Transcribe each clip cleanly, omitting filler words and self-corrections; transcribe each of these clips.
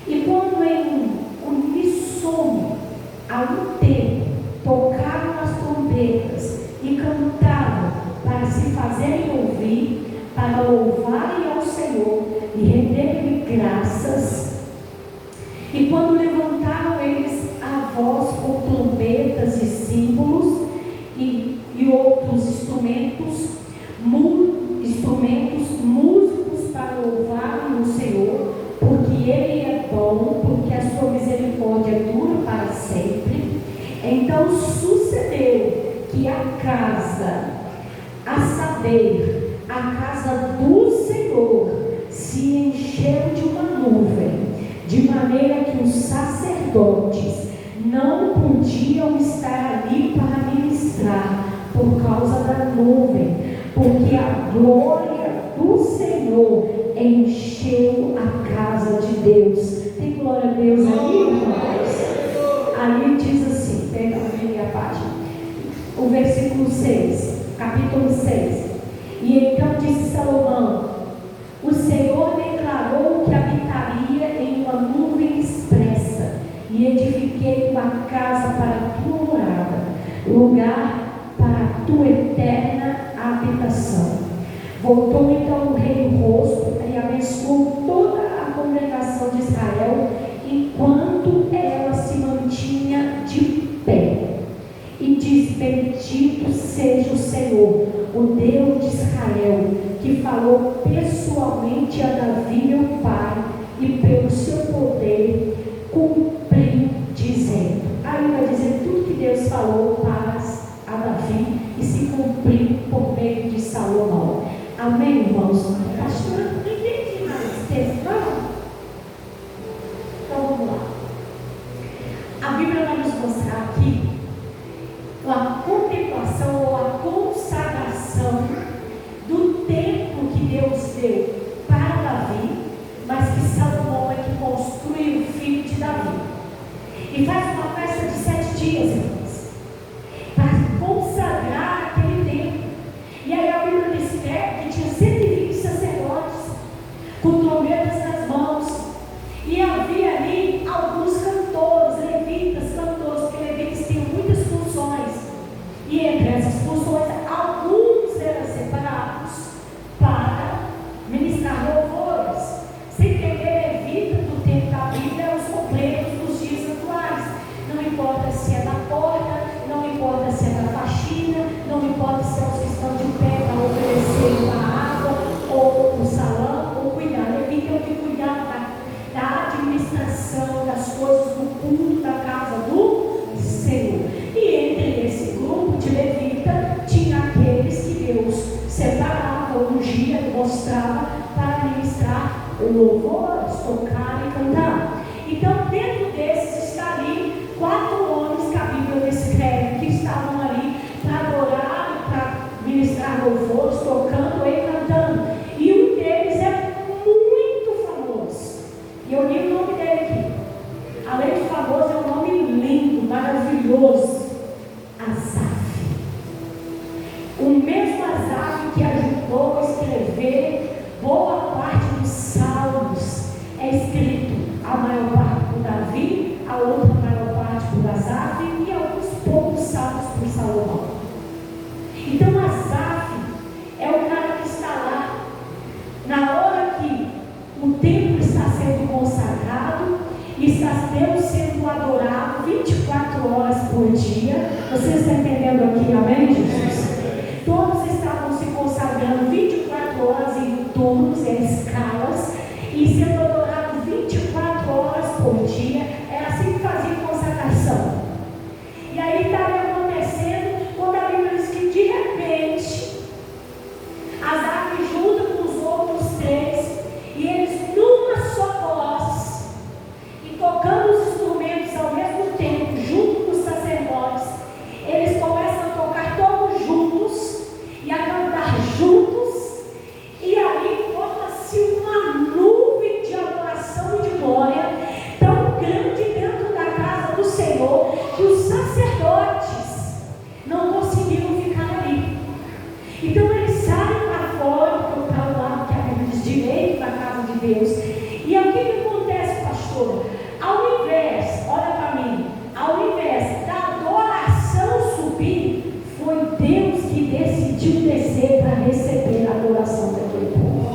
E quando em uníssono, a um ao tempo, tocaram as trombetas e cantaram para se fazerem ouvir, para louvarem ao Senhor e renderem graças. E quando levantaram eles a voz com trombetas e símbolos e outros instrumentos músicos para louvarem o Senhor, porque Ele é bom, porque a sua misericórdia dura para sempre. Então sucedeu que a casa, a saber, a casa do Senhor, se encheu de uma nuvem, de maneira que os sacerdotes não podiam estar ali para ministrar por causa da nuvem, porque a glória do Senhor encheu a casa de Deus. Tem glória a Deus ali, irmãos? Ali diz assim, pega a página, o versículo 6, capítulo 6. E então disse Salomão: o Senhor declarou que habitaria em uma nuvem expressa, e edifiquei uma casa para a tua morada, lugar para a tua eterna habitação. Voltou então o rei o rosto e abençoou toda a congregação de Israel, enquanto ela se mantinha de pé. E diz: bendito seja o Senhor, o Deus de Israel, que falou pessoalmente a Davi meu pai, e pelo seu poder cumpriu, dizendo. Aí vai dizer tudo que Deus falou para a Davi e se cumpriu por meio de Salomão. Amém, irmãos? Pastor, não entendi mais esse texto, não? Então vamos lá. A Bíblia vai nos mostrar aqui a contemplação ou a consagração do tempo que Deus deu para Davi, mas que Salomão é que construiu o filho de Davi. E faz uma festa de 7 dias, irmãos, para consagrar aquele tempo. E aí a Bíblia descreve que tinha 120 sacerdotes com trombetas nas mãos, e havia ali alguns cantores, levitas, porque levitas tinham muitas funções, e entre essas funções alguns eram separados para ministrar louvores. Se entender, levita do tempo da Bíblia, os obreiros dos dias atuais. Não importa se é da porta, não importa se é da faxina, não importa se é os que estão de pé para oferecer a água, ou o salão, ou cuidar. Levita é o que cuidar da administração das coisas do culto da casa do Senhor. E entre esse grupo de levita, tinha aqueles que Deus separava, ungia, mostrava para ministrar louvores, tocar e cantar. Então, dentro desses está ali 4 homens que a Bíblia descreve, que estavam ali para adorar, para ministrar louvores, tocando e cantando. E um deles é muito famoso. E eu li o nome dele aqui. Além de famoso, é um nome lindo, maravilhoso. Asaf. O mesmo Asaf que ajudou a escrever boa parte dos salmos, é escrito a maior parte por Davi, a outra maior parte por Asaf e alguns poucos salmos por Salomão. Então Asaf é o cara que está lá na hora que o templo está sendo consagrado e está Deus sendo adorado 24 horas por dia. Vocês estão entendendo aqui, amém, Jesus? Todos estavam se consagrando 24 horas em turnos, em escalas, e sendo adorado 24 horas por dia. Era assim que fazia consagração. E aí estava acontecendo quando a Bíblia diz que de repente Asaf junta com os outros 3, e eles numa só voz e tocando os instrumentos ao mesmo tempo, junto com os sacerdotes, eles começam a tocar todos juntos e a cantar juntos, e ali forma-se uma nuvem de decidiu descer para receber a adoração daquele povo.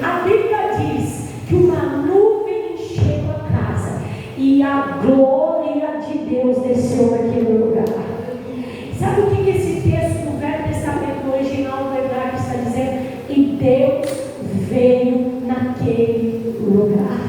A Bíblia diz que uma nuvem encheu a casa e a glória de Deus desceu naquele lugar. Sabe o que esse texto do Velho Testamento original do hebraico está dizendo? E Deus veio naquele lugar.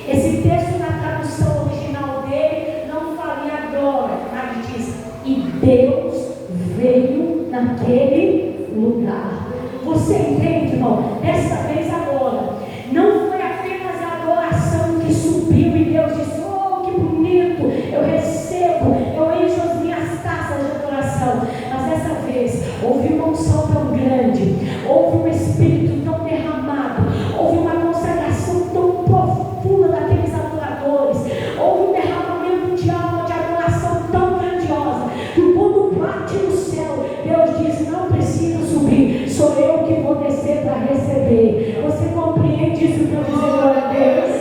Esse texto na tradução original dele não fala em a glória, mas diz: e Deus veio naquele lugar. Você entende, irmão? Dessa vez agora, não foi apenas a adoração que subiu e Deus disse: oh, que bonito, eu recebo, eu encho as minhas taças de adoração. Mas dessa vez, houve uma unção tão grande, houve um Espírito tão derramado, houve uma consagração tão profunda daqueles adoradores, houve um derramamento de alma, de adoração tão grandiosa, que quando bate no céu, Deus diz: não precisa subir, sou eu que vou descer para receber. Você compreende isso que eu estou dizendo, glória a Deus?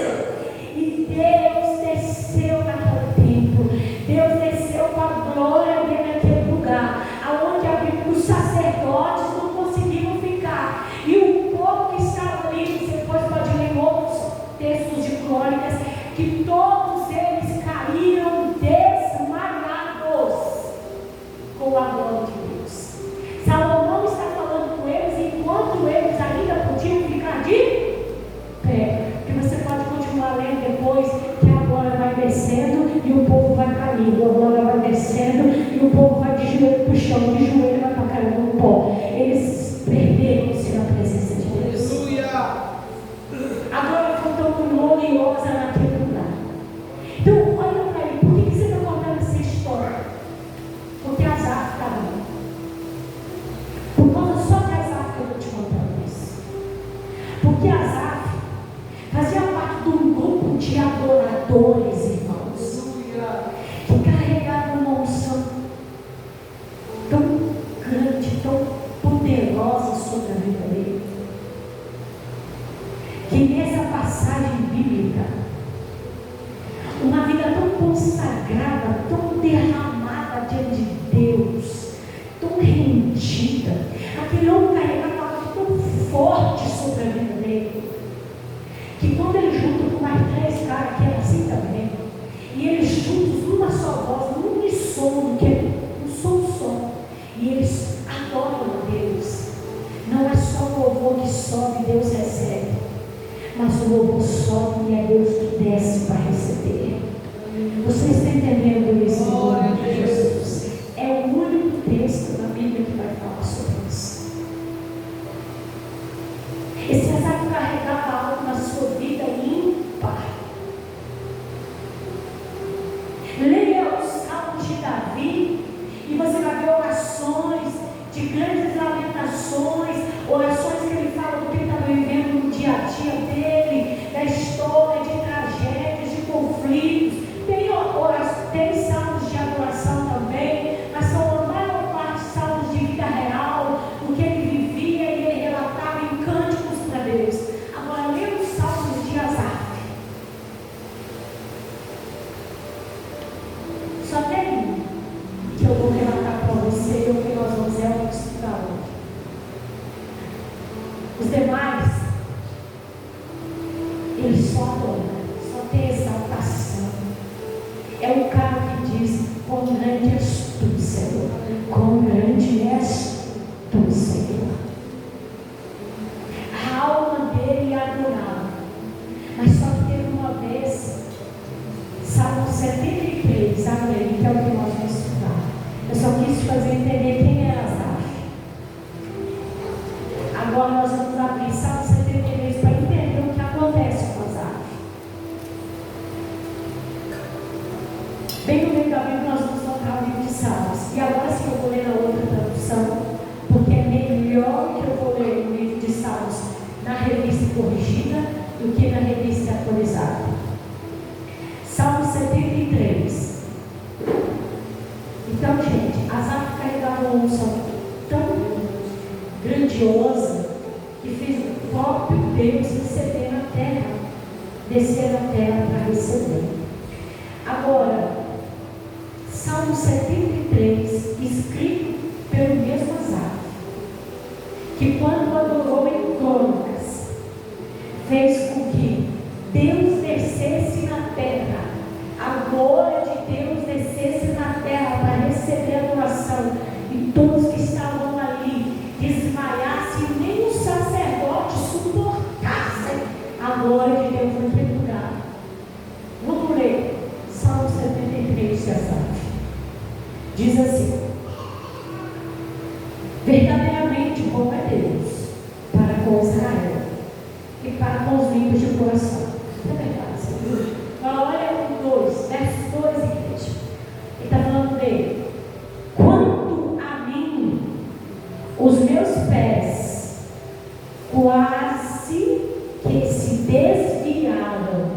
E Deus desceu naquele templo, Deus desceu com a glória dele naquele lugar, aonde a Bíblia, os sacerdotes não conseguiram ficar, e o povo que estava ali, você depois pode ler outros textos de crônicas, que todos eles caíram desmaiados com a glória de Deus. Salomão está falando com eles enquanto eles ainda podiam ficar de pé, porque você pode continuar lendo depois que a glória vai descendo e o povo vai caindo, a glória vai descendo e o povo vai de joelho para o chão, de joelho vai para a cara do pó. Eles perderam-se na presença de Deus. A glória foi tão gloriosa naquele lugar. Então, olha para ele, por que você está contando essa história? Porque Asaf estava ali. Por causa só de Asaf que eu estou te contando isso. Porque Asaf fazia parte de um grupo de adoradores, irmãos, que carregavam uma unção tão grande, tão poderosa sobre a vida dele, que nessa passagem bíblica, uma vida tão consagrada, tão derramada diante de Deus, tão rendida, aquele homem carregava algo tão forte sobre a vida dele, que quando ele junta com mais 3 caras que era assim também, e eles juntos numa só voz, num uníssono, que é um som só, e eles adoram a Deus. Não é só o louvor que sobe e Deus recebe, mas o louvor sobe e é Deus que desce para receber. Você está entendendo isso, em nome de Jesus? É o único texto na Bíblia que vai falar sobre isso. Esse Asaf carregava algo na sua vida ímpar. Leia os Salmos de Davi e você vai ver orações de grandes lamentações, orações que ele fala do que ele estava vivendo no dia a dia dele, da história, de tragédias, de conflitos. Tem salmos de adoração também, mas são a maior parte salmos de vida real, do que ele vivia e ele relatava em cânticos para Deus. Agora, leia os salmos de Asaf. Só tem um que eu vou relatar para você e o que nós vamos estudar hoje. Os demais, eles só adoram, só tem exaltação. É o cara que diz: quão grande és tu, Senhor, quão grande és tu, Senhor. A alma dele adorava, mas só que teve uma vez, Salmo 73, abre aí, que é o que nós vamos estudar. Eu só quis te fazer entender quem era Asaf. Agora nós vamos abrir Salmo 73 para entender o que acontece com Asaf. Bem no meio da Bíblia nós vamos tocar o livro de Salmos. E agora sim eu vou ler na outra tradução, porque é melhor que eu vou ler o livro de Salmos na revista corrigida do que na revista atualizada. Salmo 73. Então, gente, Asaf carregava uma unção tão grandiosa que fez o próprio Deus receber na terra, descer na terra para receber. Agora, Salmo Salmo 73, escrito pelo mesmo Asaf, que quando adorou em Crônicas, fez com que Deus descesse na terra, a glória de Deus descesse na terra para receber a adoração, e todos que estavam ali desmaiassem, e nem os sacerdotes suportassem a glória de Deus naquele lugar. Vamos ler Salmo 73 de Asaf. Diz assim: verdadeiramente bom é Deus para com Israel e para com os limpos de coração. É verdade, Senhor. Olha o 2, verso 2, igreja. Ele está falando dele. Quanto a mim, os meus pés quase que se desviaram.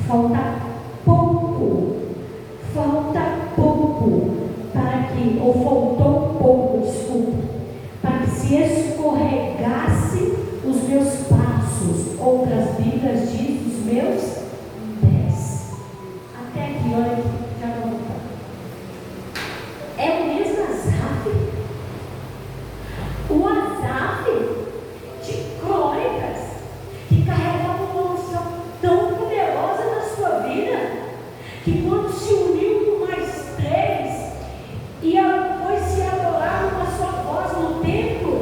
Falta pouco para que, ou faltou pouco, desculpa, para que se escorregasse os meus passos. Outras Bíblias dizem os meus pés. Até aqui, olha aqui, já volta. É o mesmo Asaf? O Asaf de Crônicas, que carregava uma unção tão poderosa na sua vida, que quando se uniu com mais três, e depois se adoraram com a sua voz no templo,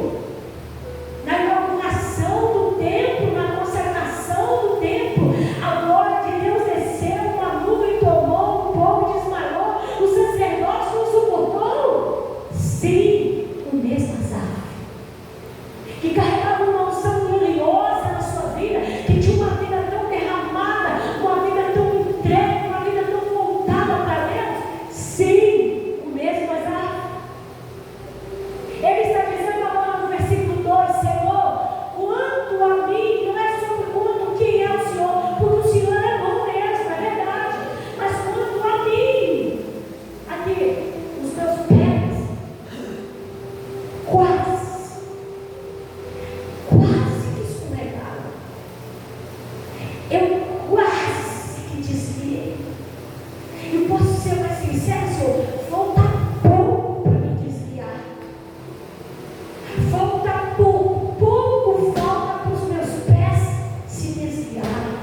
na inauguração do templo, na consagração do templo, a glória de Deus desceu, uma nuvem tomou, o povo desmaiou, os sacerdotes não suportou. Sim, o mesmo Asaf, que carregava uma unção gloriosa na sua vida, que tinha uma vida tão derramada, uma vida tão entregue, uma vida tão voltada para Deus. Sim, o mesmo Asaf. Ele está dizendo agora no versículo 2: Senhor, quanto a mim, não é sobre quanto quem é o Senhor, porque o Senhor é bom mesmo, é verdade, mas quanto a mim, aqui, os meus pés, quase que escorregaram. Eu quase que desviei. E posso ser mais sincero, Senhor, falta pouco para me desviar. Falta pouco falta para os meus pés se desviarem.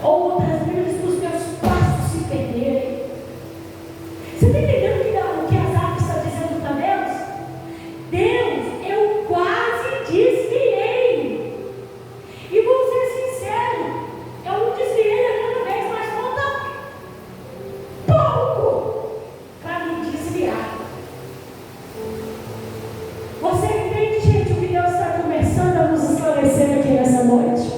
Ou outras vezes, para os meus passos se perderem. Você está entendendo o que Asaf está dizendo para Deus? Deus, eu quase desviei. E vou ser sincero, eu não desviei daquela vez, mas falta pouco para me desviar. Você entende, gente, o que Deus está começando a nos esclarecer aqui nessa noite?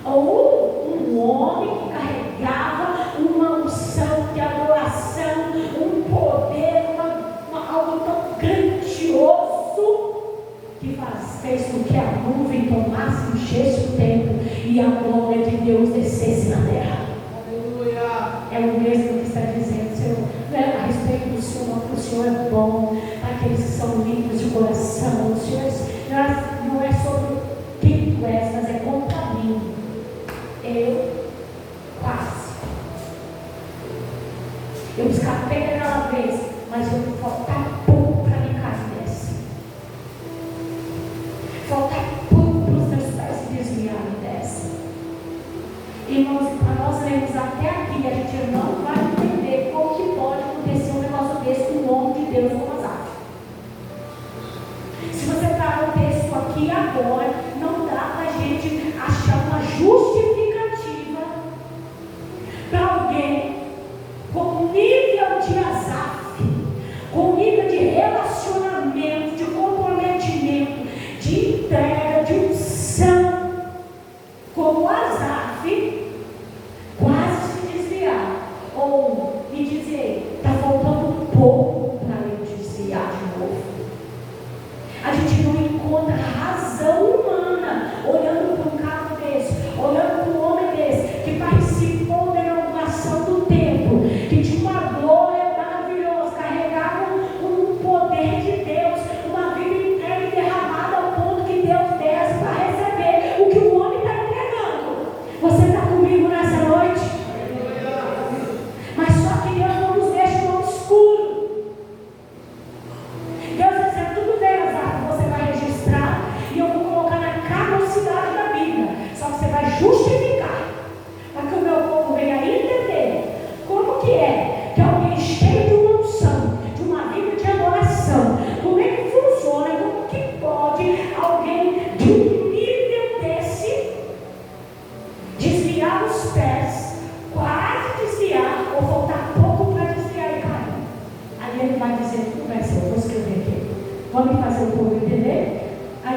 Ou um homem que carregava uma unção de adoração, um poder, algo tão grandioso, que fez com que a nuvem tomasse, enchesse o templo e a glória de Deus descesse na terra. Aleluia. É o mesmo que está dizendo, Senhor, não é a respeito do Senhor, porque o Senhor é bom para aqueles que são limpos de coração. O Senhor não é sobre quem tu és, mas é contra mim. Eu quase. Eu escapei daquela vez, mas eu falta pouco para me cair dessa. Falta pouco para os meus pés se desviarem dessa. Irmãos, para nós lermos até aqui, a gente não vai entender como que pode acontecer um negócio desse com o homem de Deus como Asaf. Se você parar o texto aqui agora, não dá para a gente achar uma justificativa para alguém com o nível de Asaf, com o nível de relacionamento, de comprometimento, de entrega, de unção, como Asaf, quase se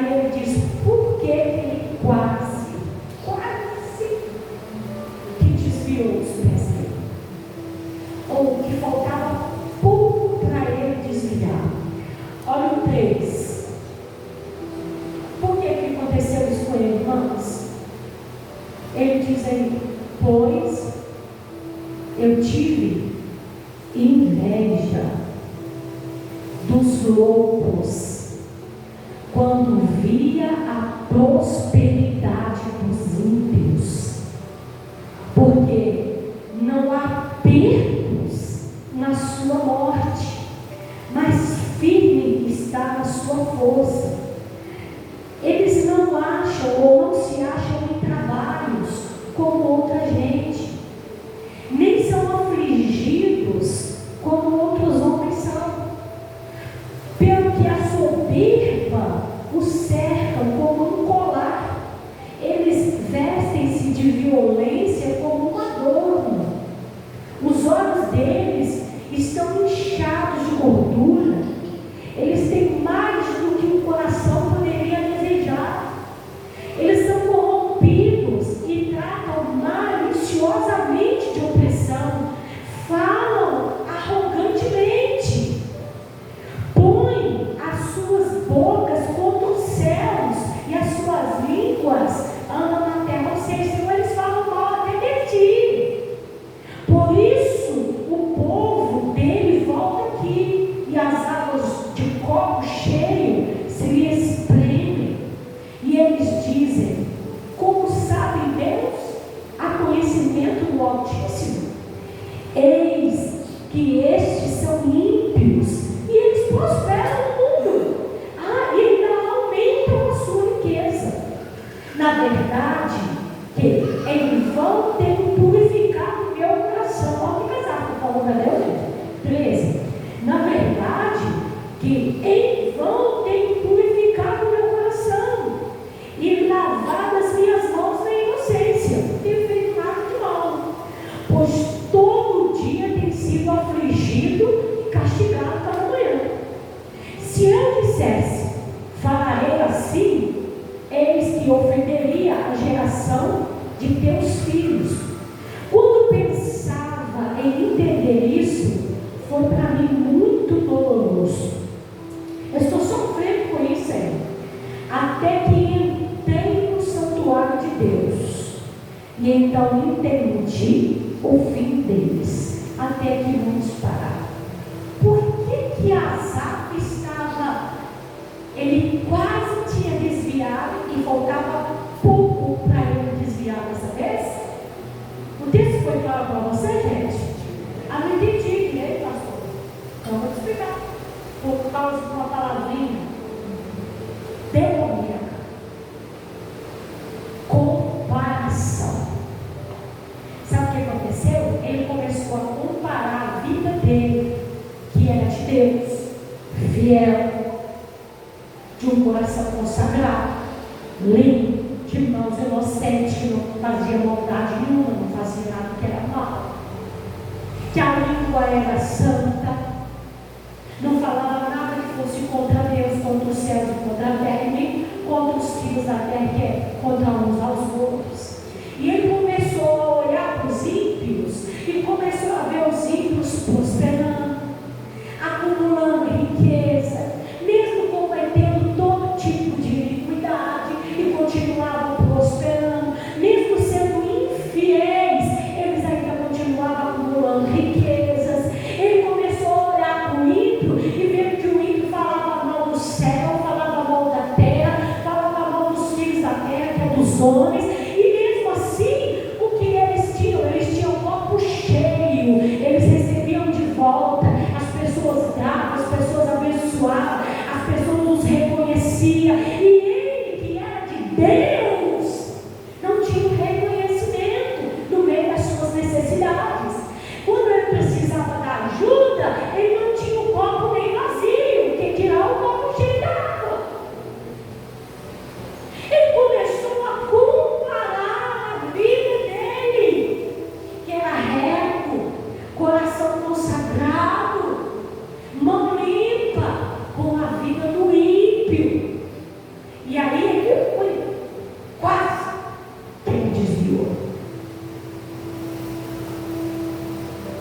Aí ele diz, por que ele quase que desviou os pés dele? Ou que faltava pouco para ele desviar. Olha o 3. Por que aconteceu isso com ele, irmãos? Ele diz aí, pois eu tive inveja dos loucos quando via a prosperidade dos ímpios, porque não há percos na sua morte, mas firme está a sua força. Eles não acham ou não se acham em trabalhos como outra gente, nem são afligidos como outros homens são. Pelo que a soberba os cercam como um colar, eles vestem-se de violência como um adorno. Os olhos deles estão inchados de gordura, eles têm mais do que o coração poderia desejar. Eles são corrompidos e tratam maliciosamente de opressão, falam arrogantemente, põem as suas bocas contra os céus e as suas línguas andam na terra. Ou seja, eles falam mal até de ti. Por isso o povo dele volta aqui e as águas de copo cheio se lhe espremem. E eles dizem, como sabe Deus? Há conhecimento do Altíssimo. Eis que estes são ímpios e eles prosperam no mundo. E ainda aumentam a sua riqueza. Na verdade, que em vão tenho purificado meu coração. Olha que casado que falou, não é? 13. Na verdade, que em vão tenho purificado meu coração e lavado as minhas mãos na inocência. Não tenho feito nada de mal, pois todo dia tem sido afligido e castigado para amanhã. Se eu dissesse, falarei assim, eis que ofenderia a geração de teus filhos. Quando pensava em entender isso, foi para mim muito doloroso. Eu estou sofrendo com isso aí. Até que entrei no santuário de Deus. E então entendi o fim deles. Até que vamos parar. Por que Asaf estava... Ele quase tinha desviado e faltava pouco para ele desviar dessa vez? O texto foi claro para você, gente? Não entendi, né, pastor? Então vou te explicar. Por causa de uma palavrinha demoníaca. Comparação. Sabe o que aconteceu? Ele começou a comparar a vida dele, que era de Deus, fiel, de um coração consagrado, limpo, de mãos inocentes, que não fazia maldade nenhuma, não fazia nada que era mal, que a língua era santa, não falava nada que fosse contra Deus, contra os céus e contra a terra, nem contra os filhos da terra, que é contra uns aos outros. E ele começou a olhar para os ímpios e começou a ver os ímpios prosperando, acumulando riqueza, mesmo cometendo todo tipo de iniquidade, e continuavam prosperando, mesmo sendo infiéis, eles ainda continuavam acumulando riquezas. Ele começou a olhar para o ímpio e ver que o ímpio falava mal do céu, falava mal da terra, falava mal dos filhos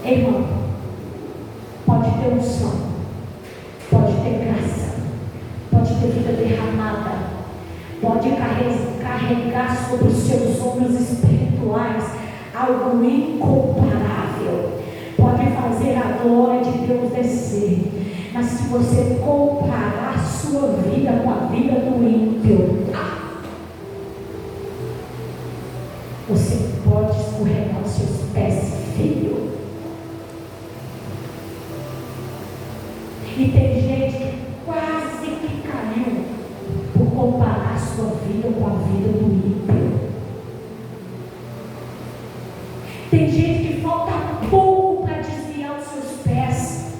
Irmão, pode ter unção, pode ter graça, pode ter vida derramada, pode carregar sobre os seus ombros espirituais algo incomparável, pode fazer a glória de Deus descer, mas se você comparar a sua vida com a vida do ímpio, você pode escorregar os seus pés, filho. E tem gente que quase que caiu por comparar a sua vida com a vida do ímpio. Tem gente que falta pouco para desviar os seus pés,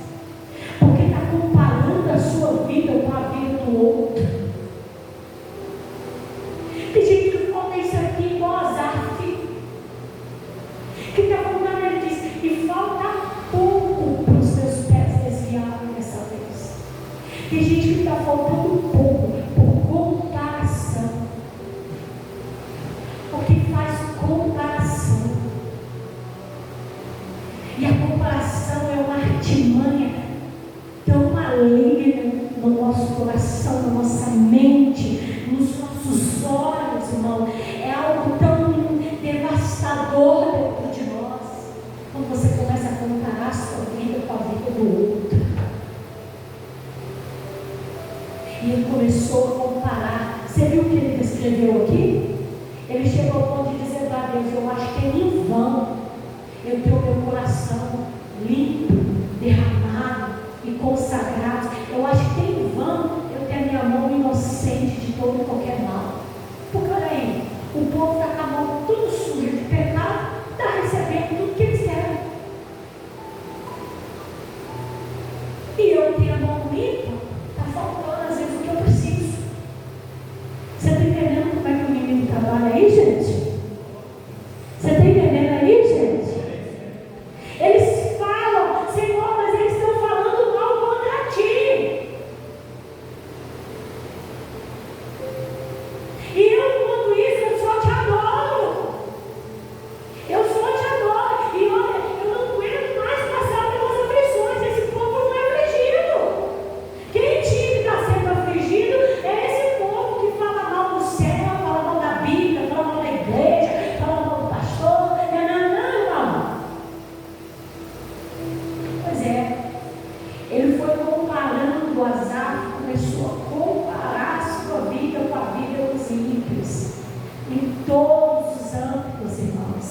porque está comparando a sua vida com a vida do outro. Tem gente que falta isso aqui igual a Zaf, que está voltando, ele diz, e falta pouco para os seus pés desviarem dessa vez. Tem gente que está faltando pouco por comparação, porque faz comparação. E a comparação é uma artimanha tão maligna no nosso coração, na nossa mente, nos nossos olhos, irmão. É algo tão devastador dentro de nós, quando você começa a comparar a sua vida com a vida do outro. E ele começou a comparar. Você viu o que ele escreveu aqui? Ele chegou ao ponto de dizer para Deus: eu acho que é em vão eu tenho meu coração limpo, derramado e consagrado. Eu acho que é em vão eu ter a minha mão inocente de todo e qualquer mal. Porque olha aí, o povo está com a mão tudo suja de pecado, está recebendo tudo que eles querem. E eu tenho a mão limpa, está faltando às vezes o que eu preciso. Você está entendendo como é que o menino trabalha aí, gente? Você está entendendo aí, gente? Eles falam, Senhor, mas eles estão falando mal contra ti. E eu, enquanto isso, eu só te adoro. Eu só te adoro. E olha, eu não aguento mais passar pelas aflições. Esse povo não é afligido. Quem tinha que está sendo afligido é esse povo que fala mal do céu, fala mal da Bíblia, fala mal da igreja, fala mal do pastor. Não. Pois é, ele foi comparando o Asaf, começou a comparar a sua vida com a vida dos ímpios, em todos os âmbitos, irmãos.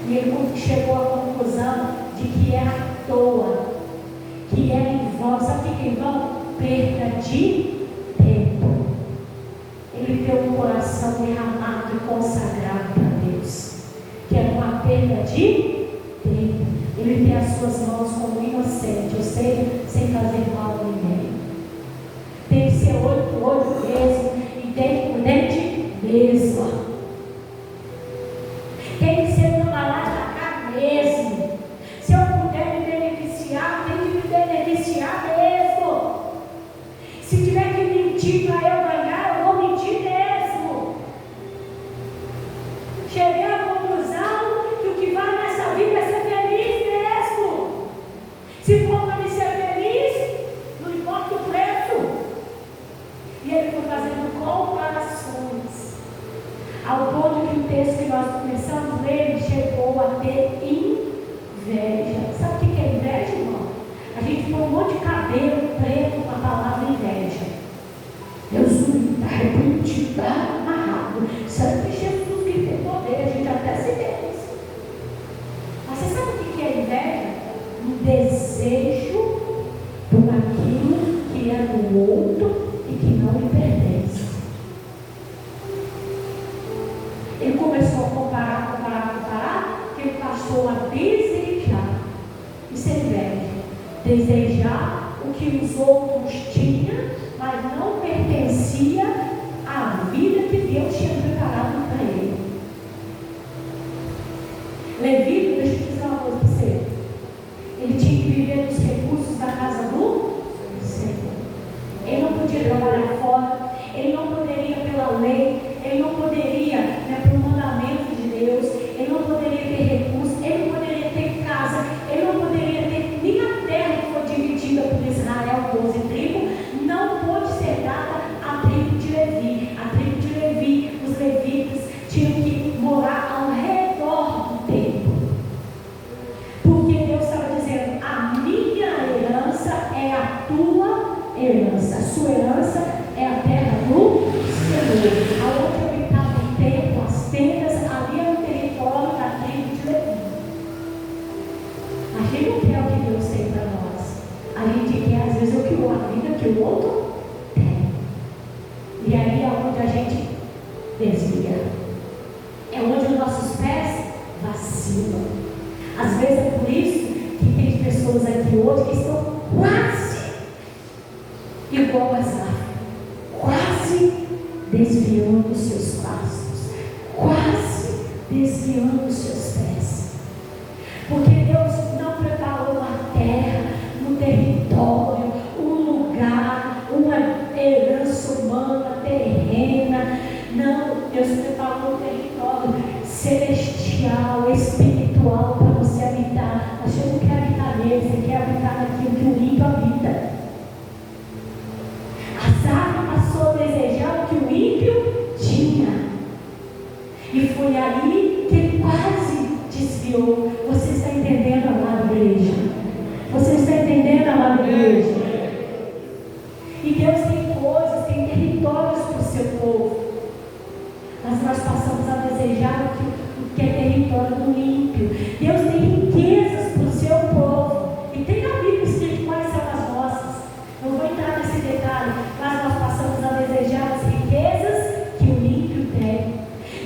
E ele chegou à conclusão de que era à toa, que era em vão. Sabe o que é em vão? Perda de tempo. Ele teve um coração derramado e consagrado para Deus, que era uma perda de tempo. Ele tem as suas mãos como inocente, ou seja, sem fazer mal a ninguém. Tem que ser olho por olho mesmo, e dente por dente mesmo. Tem que ser uma lá da cá mesmo. Se eu puder me beneficiar, tem que me beneficiar mesmo. Se tiver que mentir para eu ganhar, eu vou mentir mesmo. Cheguei à conclusão que o que vale nessa vida é ser feliz mesmo. Se for para me ser feliz, não importa o preço. E ele foi fazendo comparações, ao ponto que o texto que nós começamos a ler, ele chegou a ter inveja. Sabe o que é inveja, irmão? A gente põe um monte de cabelo preto com a palavra inveja. Deus está arrependido, está amarrado. Sabe que Jesus que tem poder, a gente até se vê isso. Mas você sabe o que é inveja? Um desejo por aquilo que é do outro e que não lhe pertence. Ele começou a comparar, que ele passou a desejar. Isso é inveja. Desejar o que os outros tinham, mas não pertencia à vida que Deus tinha preparado para ele. Levítico, deixa eu dizer uma coisa para você. Ele tinha que viver dos recursos da casa do Senhor. Ele não podia trabalhar fora, ele não poderia pela lei, ele não poderia pelo mandamento de Deus, ele não poderia ter recursos, ele não poderia ter casa sua herança é a terra do Senhor, aonde habitava o templo, as tendas, ali é o território da tribo de Levi. A gente não quer o que Deus tem para nós. A gente quer, às vezes, a vida que o outro tem. E aí é onde a gente desvia. É onde os nossos pés vacilam. Às vezes é por isso que tem pessoas aqui hoje que estão quase igual a Azar, quase desviando os seus passos, quase desviando os seus pés. Porque Deus não preparou uma terra, um território, um lugar, uma herança humana, terrena. Não, Deus preparou um território celestial, espiritual para você habitar. Mas você não quer habitar nele, você quer habitar naquilo que o ímpio habita. Azar passou a desejar o que o ímpio tinha. E foi aí que ele quase desviou. Você está entendendo, amada igreja? Você está entendendo, amada igreja? E Deus tem coisas, tem territórios para o seu povo. Mas nós passamos a desejar o que é território do ímpio. Deus tem riquezas para o seu povo. E tem a Bíblia escrito quais são as nossas. Não vou entrar nesse detalhe, mas nós passamos a desejar as riquezas que o ímpio tem.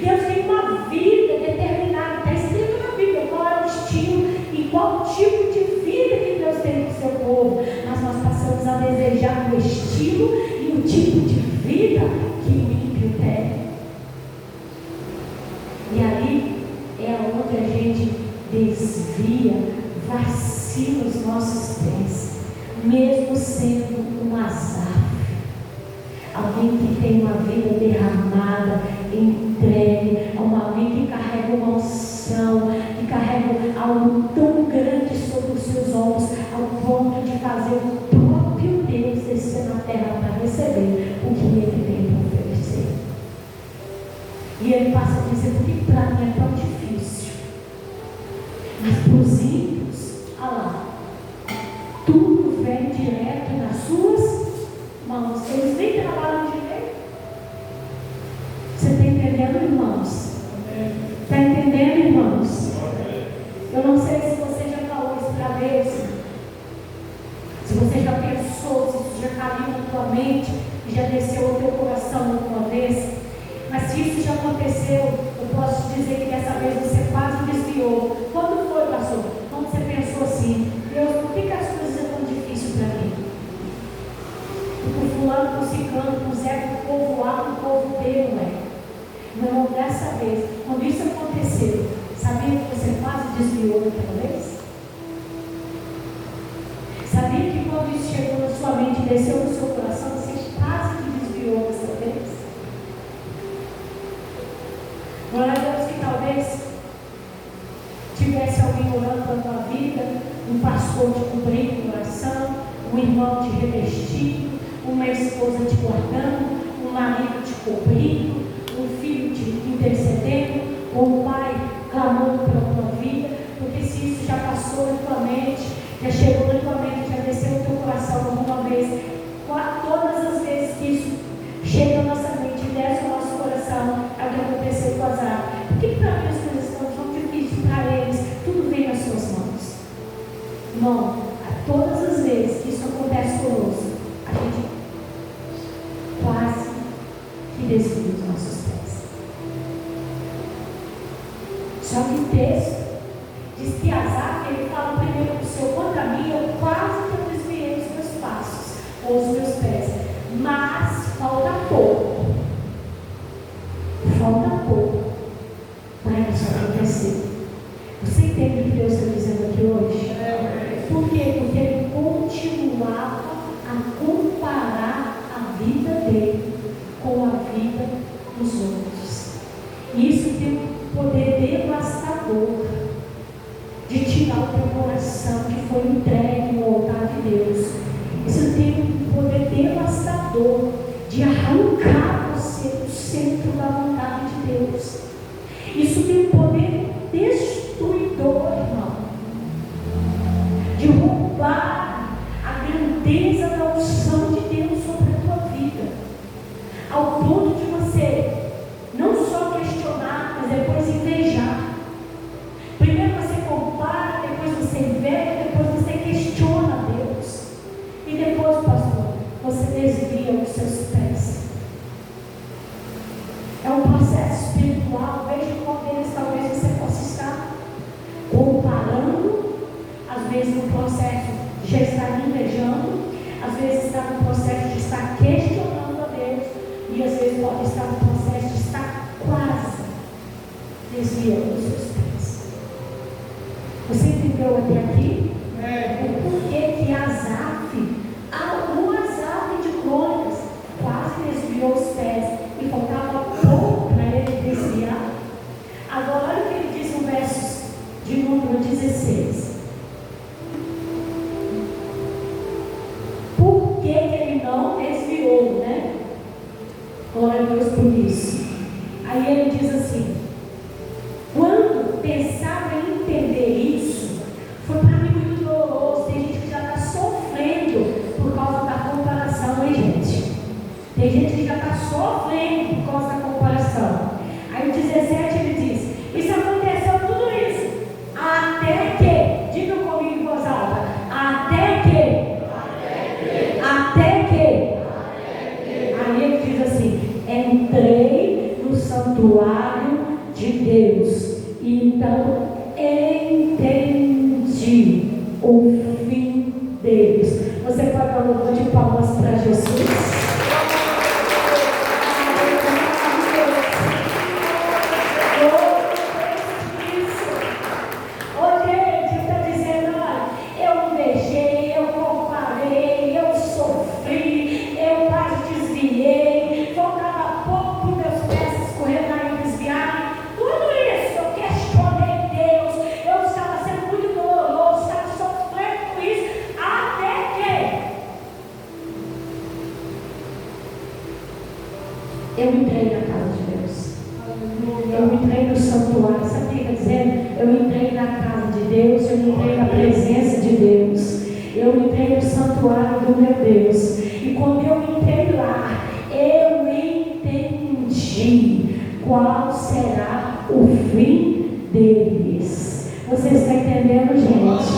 Deus tem uma vida determinada, está escrito na Bíblia qual é o estilo e qual tipo de vida que Deus tem para o seu povo. Mas nós passamos a desejar o estilo e o tipo de vida que o ímpio tem. E aí é onde a gente desvia, vacila os nossos pés, mesmo sendo um azar. Alguém que tem uma vida derramada, entregue, alguém que carrega uma unção, que carrega algo tão grande sobre os seus ombros, ao ponto de fazer o próprio Deus descer na terra para receber o que ele tem para oferecer. E ele passa a dizer, porque para mim é tão difícil. Mas para os ímpios, olha lá, tudo vem direto nas suas mãos. Eles nem trabalham direito. Você está entendendo, irmãos? Está entendendo, irmãos? Eu não sei se você já falou isso para Deus. Se você já pensou, se isso já caiu na tua mente e já desceu ao teu coração alguma vez. Mas se isso já aconteceu, eu posso te dizer que dessa vez você quase desviou. Quando foi, pastor? Quando você pensou assim, Deus, por que as coisas são tão difíceis para mim? Porque o fulano, o ciclano, o Zé, o povo A, o povo B, não é? Não, dessa vez, quando isso aconteceu, sabia que você quase desviou outra vez? Sabia que quando isso chegou na sua mente e desceu no seu coração, você quase que desviou dessa vez? Glória a Deus que talvez tivesse alguém orando pela tua vida, um pastor te cumprindo com oração, um irmão te revestindo, uma esposa te guardando, um marido te cobrindo, um filho te intercedendo, ou um pai clamando pela tua vida, porque se isso já passou na tua mente, já chegou na tua mente, já desceu no teu coração alguma vez, todas as vezes que isso chega na nossa mente e desce no nosso coração, é o que aconteceu com Azar. Por que para mim as coisas estão tão difíceis para eles? Tudo vem nas suas mãos. Irmão, todas as vezes que isso acontece conosco, a gente quase que desvia os nossos pés. Só que o texto diz que Azar, ele fala primeiro para o seu, contra mim, eu quase que eu desviei os meus passos, ou os meus pés. Mas falta pouco. Falta pouco para isso acontecer. Você entende o que Deus está dizendo aqui hoje? Por quê? Porque ele continuava a comparar a vida dele com a vida dos outros. E isso tem um poder devastador de tirar o teu coração que foi entregue no altar de Deus. Isso tem um poder devastador de arrancar você do centro da vontade de Deus. Isso tem um poder destruidor, irmão, de roubar a grandeza da unção de Deus sobre a tua ou parando, às vezes no processo já está invejando, às vezes está no processo de estar questionando a Deus, e às vezes pode estar no processo de estar quase desviando os seus pés. Você entendeu até aqui? O porquê que Asaf, no Asaf de Crônicas, quase desviou os pés e faltava pouco para ele desviar? Agora olha o que ele diz no verso de número 16. Por que ele não desviou, né? Glória a Deus por isso. Aí ele diz assim: quando pensava em entender isso, foi para mim muito doloroso. Tem gente que já está sofrendo por causa da comparação, hein, gente? Tem gente que já está sofrendo por causa da comparação. Aí o 17 ele diz: isso aconteceu tudo isso, até que, diga comigo em voz alta, até que. Aí ele diz assim: entrei no santuário de Deus, e então entendi o fim deles. Você pode dar um louvor de palmas para Jesus? Eu entrei na casa de Deus. Eu entrei no santuário. Sabe o que está dizendo? Eu entrei na casa de Deus. Eu entrei na presença de Deus. Eu entrei no santuário do meu Deus. E quando eu entrei lá, eu entendi qual será o fim deles. Você está entendendo, gente?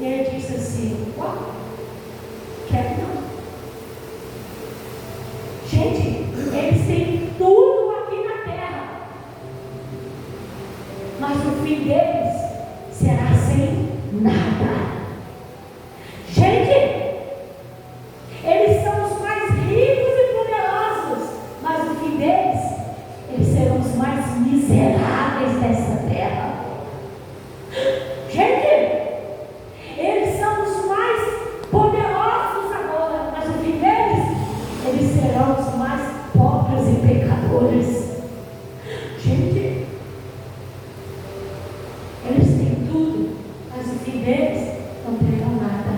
E ele disse assim: quero não. Gente, eles têm tudo aqui na terra, mas o fim deles será sem nada. Gente, eles são os mais ricos e poderosos, mas o fim deles, eles serão os mais miseráveis dessa terra. Gente, eles são os mais poderosos agora, mas o fim deles, eles serão os mais pobres e pecadores. Gente, eles têm tudo, mas o fim deles não terão nada.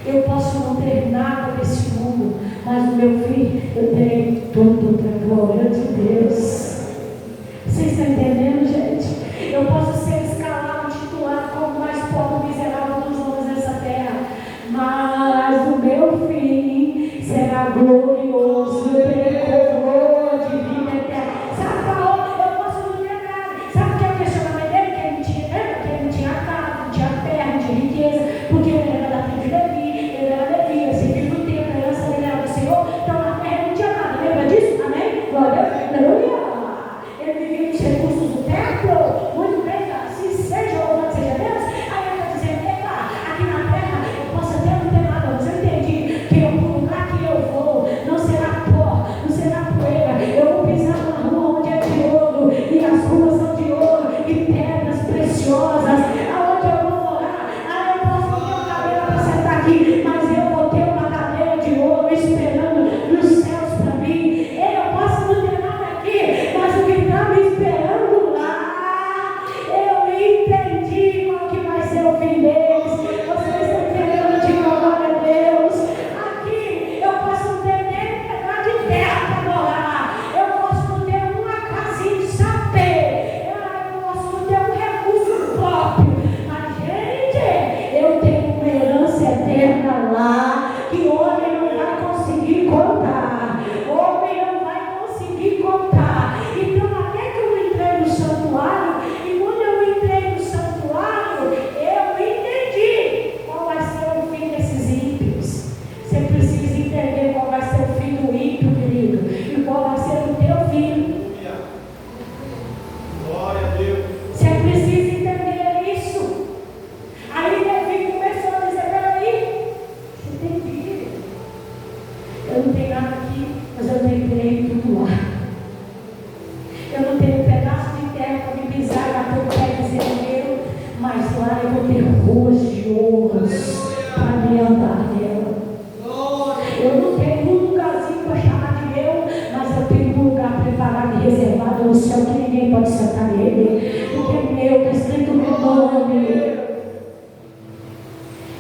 Eu posso não ter nada desse mundo, mas no meu fim eu tenho tudo para a glória de Deus. Vocês estão entendendo, gente? Eu posso ser escalado, titulado como o mais pobre e miserável dos homens dessa terra, mas o meu fim será glorioso, eu terei coroa de vida eterna. Sabe, Paulo, eu posso não ter nada. Sabe o que é o questionamento dele? Que ele não tinha, lembra? Que ele não tinha casa, não tinha terra, não tinha riqueza, porque ele era da tribo de Levi, ele era Levi, ele serviu no templo, a herança dele era do Senhor, então na terra ele não tinha nada. Lembra disso? Amém? Glória a Deus. Aleluia. Ele vivia dos recursos do templo. Muito bem, assim seja, louvado seja Deus. Aí ele está dizendo: epa, aqui na terra eu posso até não ter nada, mas eu entendi que o lugar que eu vou não será pó, não será poeira. Eu vou pisar numa rua onde é de ouro, e as ruas são de ouro e pedras preciosas. Aonde eu vou morar? Ah, eu posso não ter uma cadeira para sentar aqui, mas eu vou ter uma cadeira de ouro esperando nos céus para mim. Eu posso não ter nada aqui, mas o que está me esperando lá, eu entendi qual que vai ser o fim deles. Vocês estão entendendo? De glória a Deus. Aqui eu posso não ter nem um pedaço de terra para morar, eu posso não ter uma casinha de sapê, eu posso não ter um recurso próprio, mas gente, eu tenho uma herança eterna nome.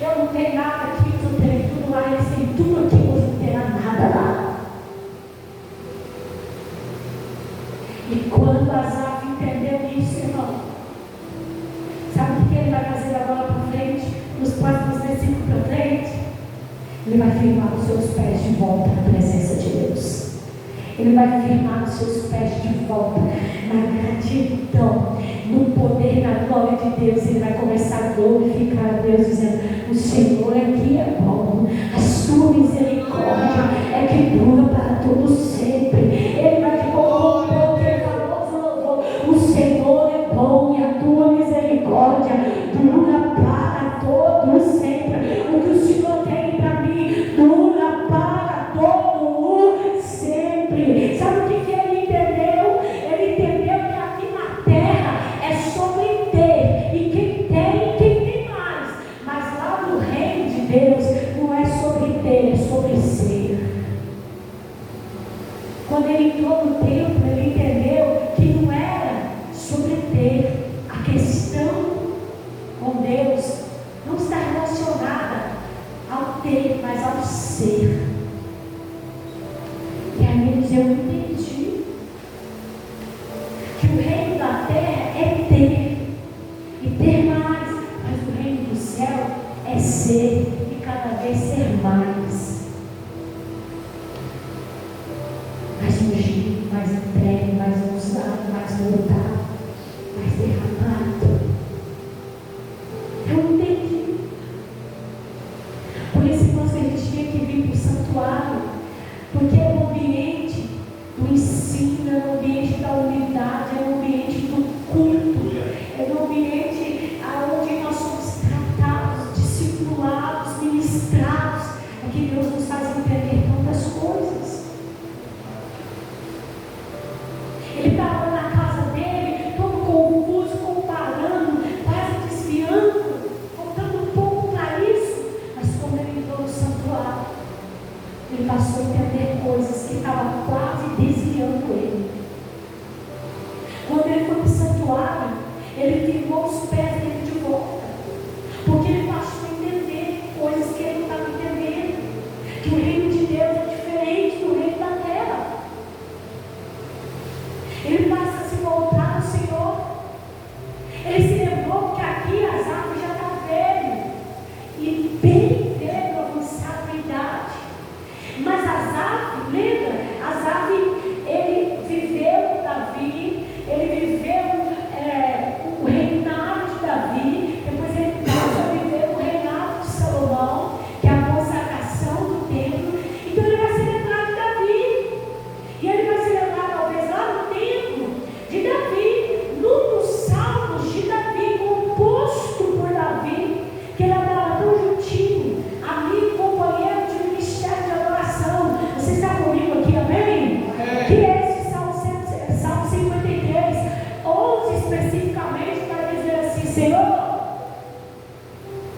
Eu não tenho nada aqui, eu tenho tudo lá, eles têm tudo aqui, mas não tem nada lá. E quando Asaf entendeu isso, irmão, sabe o que ele vai fazer agora para frente? Nos próximos versículos para frente, ele vai firmar os seus pés de volta na presença de Deus. Ele vai firmar os seus pés de volta na gratidão, no poder, na glória de Deus. Ele vai começar a glorificar a Deus, dizendo: o Senhor aqui é bom, a sua misericórdia é que dura para todo sempre. Ele vai te colocar, porque falou, o Senhor é bom e a tua misericórdia dura para todo sempre. O que o Senhor tem para mim dura para todo sempre. Sabe o que ele entendeu? Ele entendeu que aqui na terra é sobre ter, e quem tem mais. Mas lá no reino de Deus não é sobre ter, é sobre ser. Quando ele entrou no templo, ele entendeu que não era sobre ter. A questão com Deus não está relacionada ao ter, mas ao ser. E aí ele diz: eu entendi que o reino da terra é ter e ter mais, mas o reino do céu é ser e cada vez ser mais. Mais ungido, mais entregue, mais ousado, mais voltado, mais derramado. Eu entendi. Por isso, irmãos, que a gente tinha que vir para o santuário, porque é o ambiente do ensino, é o ambiente da humildade, é o ambiente do culto, é o ambiente onde nós somos tratados, discipulados, ministrados. É que Deus nos faz entender tantas coisas. Ele estava na casa dele, todo confuso, comparando, quase desviando, faltando um pouco para isso. Mas quando ele entrou no santuário, ele passou a entender coisas que estavam quase desviando ele. Quando ele foi para o santuário, ele firmou os pés dele de volta, porque ele passou a entender coisas que ele não estava entendendo, que o reino de Deus é diferente do reino da terra. Ele passa a se voltar ao Senhor. Ele se lembrou que aqui Asaf já está velho, e bem velho, avançado na idade. Mas Asaf, lembra? Asaf, ele viveu Davi, ele viveu o reinado de Davi, depois ele passa a viver o reinado de Salomão, que é a consagração do templo. Então ele vai se lembrar de Davi, e ele vai se lembrar talvez lá no templo de Davi, num dos salmos de Davi, composto por Davi, que ele andava tão juntinho, amigo, companheiro de ministério de adoração. Você está comigo aqui, amém? Que é esse Salmo 53, 11 especificamente, para dizer assim: Senhor,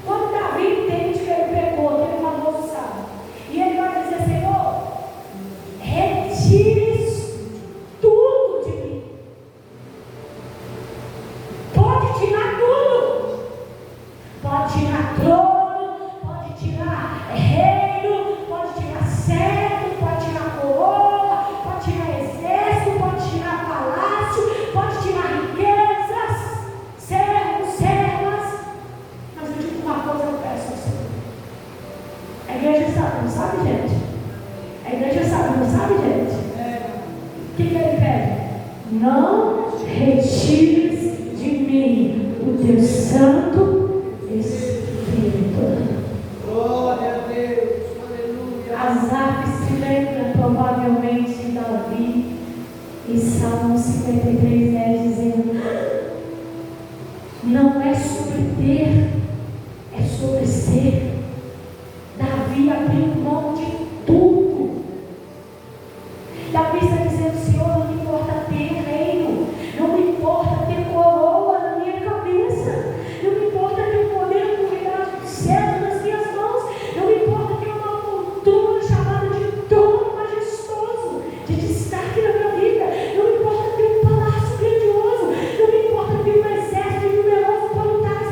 quando Davi entende que ele pecou, aquele famoso salmo, e ele vai dizer: Senhor, retire tudo de mim. Pode tirar tudo. Pode tirar trono, pode tirar reino, pode tirar cetro, pode tirar coroa, pode tirar exército, pode tirar palácio, pode tirar riquezas, servos, servas. Mas eu digo uma coisa, eu peço ao Senhor. A igreja sabe, não sabe, gente? A igreja sabe, não sabe, gente? O que ele pede? Não retires de mim o teu Santo Espírito. Glória a Deus, aleluia. Asaf se lembra provavelmente de Davi em Salmo 53, 10, dizendo: não é sobre ter, é sobre ser. Davi abriu mão de tudo. Davi está dizendo: Senhor, não me importa ter reino, não me importa ter coroa na minha cabeça, não me importa ter o poder e a autoridade do céu nas minhas mãos, não me importa ter uma cultura chamada de trono majestoso, de destaque na minha vida, não me importa ter um palácio grandioso, não me importa ter um exército numeroso para lutar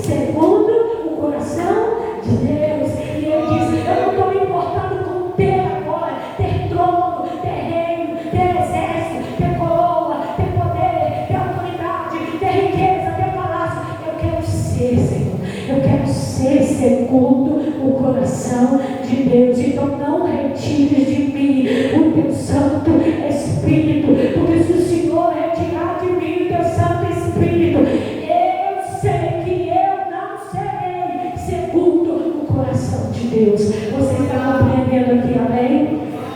segundo o coração de Deus. E ele diz: eu não estou me importando com ter agora, ter trono, ter reino, ter exército, ter coroa, ter poder, ter autoridade, ter riqueza, ter palácio. Eu quero ser, Senhor, eu quero ser segundo o coração de Deus. Então não retires de mim o teu Santo Espírito, porque se o Senhor retirar de mim o teu Santo Espírito, eu sei que eu não serei segundo o coração de Deus. Você está compreendendo aqui, amém?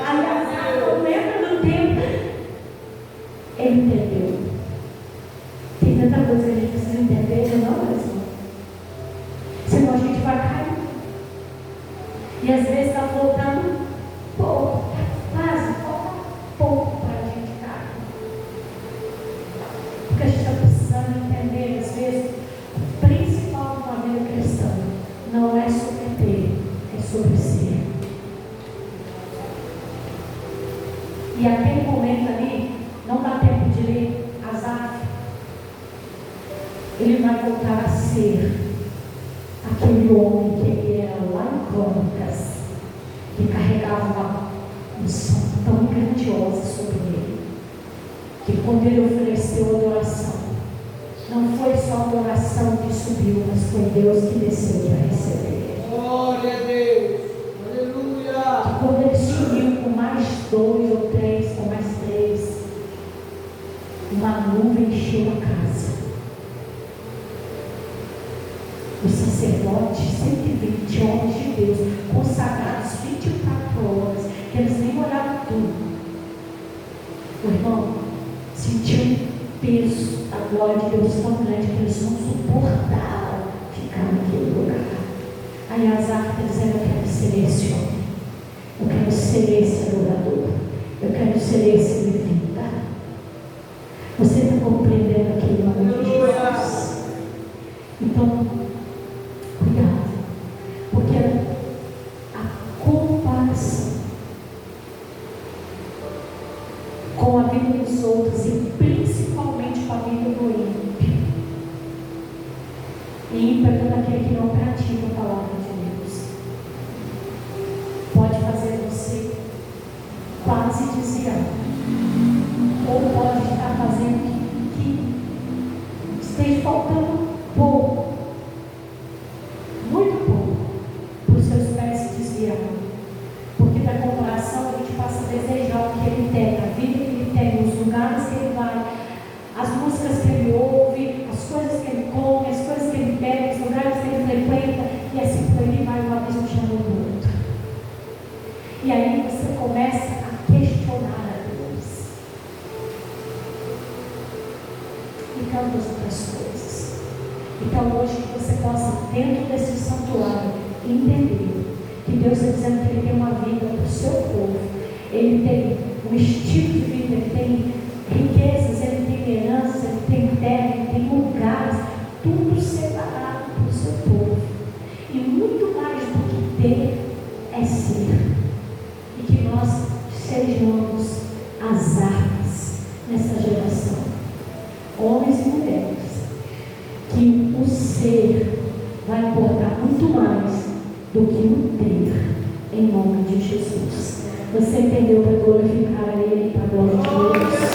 Aliás, não lembra do tempo? Ele entendeu. Tem tanta coisa que a gente precisa entender, não é mesmo? Senão a gente vai cair. E às vezes está faltando pouco, quase falta pouco para a gente cair. Porque a gente está precisando entender, às vezes, o principal de uma vida cristã não é sobre ter, é sobre ser. E aquele momento ali, não dá tempo de ler Asaf. Ele vai voltar a ser aquele homem que ele era lá em Crônicas, que carregava uma unção tão grandiosa sobre ele, que quando ele ofereceu adoração, não foi só a adoração que subiu, mas foi Deus que desceu para receber. Glória a Deus, aleluia. Que quando ele subiu com mais 2 ou 3, com mais 3, uma nuvem encheu a casa. Os sacerdotes, 120 homens de Deus, consagrados 24 horas, que eles nem olhavam tudo. O irmão sentiu um peso da glória de Deus tão grande que eles não suportavam ficar naquele lugar. Aí Asaf está dizendo: eu quero ser esse homem, eu quero ser esse adorador, eu quero ser esse levita. Você está compreendendo aqui em nome de Jesus? Então, cuidado, porque a comparação com a vida dos outros e principalmente com a vida do ímpio. E ímpio é todo aquele que não pratica a palavra de Deus. Pode fazer você quase desviar, ou pode estar fazendo que esteja faltando pouco, muito pouco, para os seus pés se desviarem. Porque da comparação a gente passa a desejar o que ele tem, a vida que ele tem, os lugares que ele vai, as músicas que ele ouve, as coisas que ele come, as coisas que ele bebe, os lugares que ele frequenta, e assim por ele vai, uma vez um chamando o outro. E aí você começa a questionar a Deus e tantas outras coisas. Então hoje que você possa, dentro desse santuário, entender que Deus está dizendo que Ele tem uma vida para o seu povo. Ele tem um estilo de vida, Ele tem riquezas, Ele tem heranças, Ele tem terra, Ele tem lugares, tudo separado para o seu povo. E muito mais do que ter é ser. E que nós sejamos as armas nessa geração, homens e mulheres, que o ser vai importar muito mais do que o ter, em nome de Jesus. Você entendeu para glorificar a Ele, para a glória de Deus?